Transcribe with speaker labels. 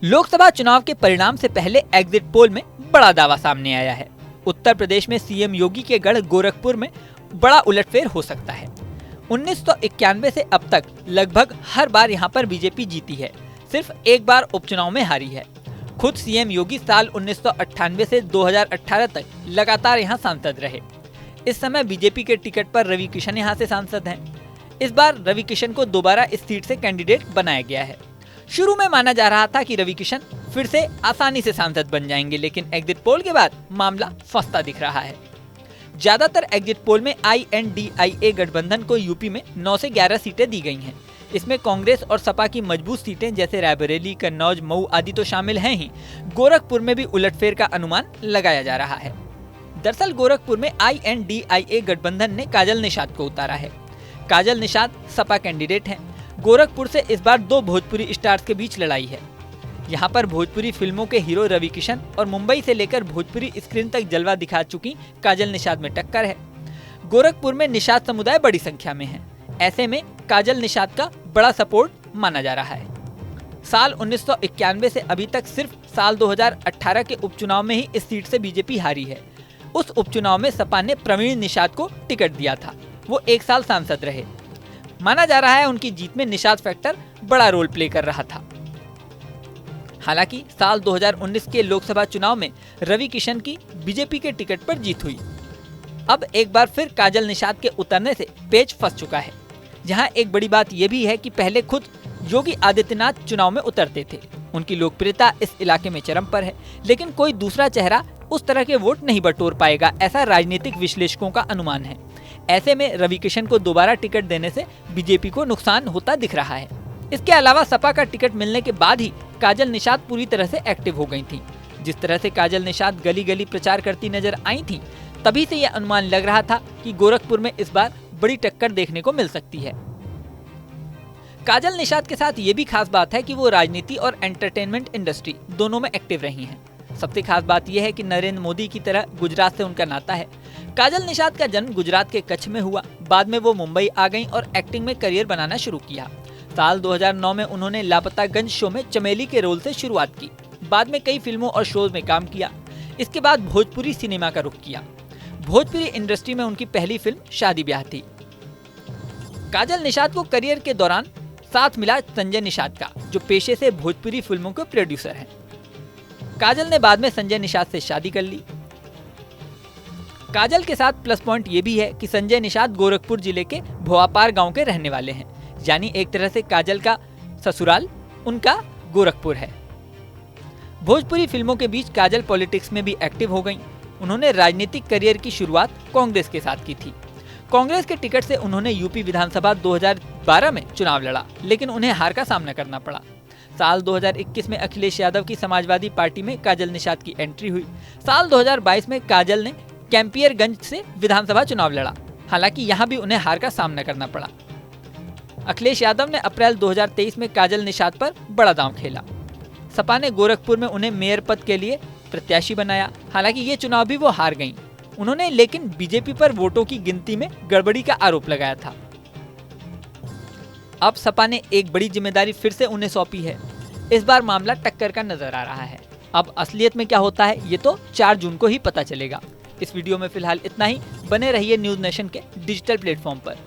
Speaker 1: लोकसभा चुनाव के परिणाम से पहले एग्जिट पोल में बड़ा दावा सामने आया है। उत्तर प्रदेश में सीएम योगी के गढ़ गोरखपुर में बड़ा उलटफेर हो सकता है। 1991 से अब तक लगभग हर बार यहां पर बीजेपी जीती है, सिर्फ एक बार उपचुनाव में हारी है। खुद सीएम योगी साल 1998 से 2018 तक लगातार यहां सांसद रहे। इस समय बीजेपी के टिकट पर रवि किशन यहां से सांसद हैं। इस बार रवि किशन को दोबारा इस सीट से कैंडिडेट बनाया गया है। शुरू में माना जा रहा था कि रवि किशन फिर से आसानी से सांसद बन जाएंगे, लेकिन एग्जिट पोल के बाद मामला फंसता दिख रहा है। ज्यादातर एग्जिट पोल में INDIA गठबंधन को यूपी में 9 से 11 सीटें दी गई हैं। इसमें कांग्रेस और सपा की मजबूत सीटें जैसे रायबरेली, कन्नौज, मऊ आदि तो शामिल हैं ही। गोरखपुर में भी उलटफेर का अनुमान लगाया जा रहा है। दरअसल गोरखपुर में INDIA गठबंधन ने काजल निषाद को उतारा है। काजल निषाद सपा कैंडिडेट हैं। गोरखपुर से इस बार 2 भोजपुरी स्टार्स के बीच लड़ाई है। यहाँ पर भोजपुरी फिल्मों के हीरो रवि किशन और मुंबई से लेकर भोजपुरी स्क्रीन तक जलवा दिखा चुकी काजल निषाद में टक्कर है। गोरखपुर में निषाद समुदाय बड़ी संख्या में है। ऐसे में काजल निषाद का बड़ा सपोर्ट माना जा रहा है। साल 1991 से अभी तक सिर्फ साल 2018 के उपचुनाव में ही इस सीट से बीजेपी हारी है। उस उपचुनाव में सपा ने प्रवीण निषाद को टिकट दिया था। वो 1 साल सांसद रहे। माना जा रहा है उनकी जीत में निषाद फैक्टर बड़ा रोल प्ले कर रहा था। हालांकि साल 2019 के लोकसभा चुनाव में रवि किशन की बीजेपी के टिकट पर जीत हुई। अब एक बार फिर काजल निषाद के उतरने से पेच फंस चुका है। जहां एक बड़ी बात यह भी है कि पहले खुद योगी आदित्यनाथ चुनाव में उतरते थे। उनकी लोकप्रियता इस इलाके में चरम पर है, लेकिन कोई दूसरा चेहरा उस तरह के वोट नहीं बटोर पाएगा, ऐसा राजनीतिक विश्लेषकों का अनुमान है। ऐसे में रवि किशन को दोबारा टिकट देने से बीजेपी को नुकसान होता दिख रहा है। इसके अलावा सपा का टिकट मिलने के बाद ही काजल निषाद पूरी तरह से एक्टिव हो गई थी। जिस तरह से काजल निषाद गली गली प्रचार करती नजर आई थी, तभी से यह अनुमान लग रहा था कि गोरखपुर में इस बार बड़ी टक्कर देखने को मिल सकती है। काजल निषाद के साथ ये भी खास बात है कि वो राजनीति और एंटरटेनमेंट इंडस्ट्री दोनों में एक्टिव रही हैं। सबसे खास बात यह है कि नरेंद्र मोदी की तरह गुजरात से उनका नाता है। काजल निषाद का जन्म गुजरात के कच्छ में हुआ। बाद में वो मुंबई आ गईं और एक्टिंग में करियर बनाना शुरू किया। साल 2009 में उन्होंने लापता गंज शो में चमेली के रोल से शुरुआत की। बाद में कई फिल्मों और शोज में काम किया। इसके बाद भोजपुरी सिनेमा का रुख किया। भोजपुरी इंडस्ट्री में उनकी पहली फिल्म शादी ब्याह थी। काजल निषाद को करियर के दौरान साथ मिला संजय निषाद का, जो पेशे से भोजपुरी फिल्मों के प्रोड्यूसर हैं। काजल ने बाद में संजय निषाद से शादी कर ली। काजल के साथ प्लस पॉइंट ये भी है कि संजय निषाद गोरखपुर जिले के भोआपार गांव के रहने वाले हैं। यानी एक तरह से काजल का ससुराल उनका गोरखपुर है। भोजपुरी फिल्मों के बीच काजल पॉलिटिक्स में भी एक्टिव हो गईं। उन्होंने राजनीतिक करियर की शुरुआत कांग्रेस के साथ की थी। कांग्रेस के टिकट से उन्होंने यूपी विधानसभा 2012 में चुनाव लड़ा, लेकिन उन्हें हार का सामना करना पड़ा। साल 2021 में अखिलेश यादव की समाजवादी पार्टी में काजल निषाद की एंट्री हुई। साल 2022 में काजल ने कैंपियरगंज से विधानसभा चुनाव लड़ा। हालांकि यहां भी उन्हें हार का सामना करना पड़ा। अखिलेश यादव ने अप्रैल 2023 में काजल निषाद पर बड़ा दांव खेला। सपा ने गोरखपुर में उन्हें मेयर पद के लिए प्रत्याशी बनाया। हालांकि ये चुनाव भी वो हार गईं। उन्होंने लेकिन बीजेपी पर वोटों की गिनती में गड़बड़ी का आरोप लगाया था। अब सपा ने एक बड़ी जिम्मेदारी फिर से उन्हें सौंपी है। इस बार मामला टक्कर का नजर आ रहा है। अब असलियत में क्या होता है ये तो 4 जून को ही पता चलेगा। इस वीडियो में फिलहाल इतना ही। बने रहिए न्यूज नेशन के डिजिटल प्लेटफॉर्म पर।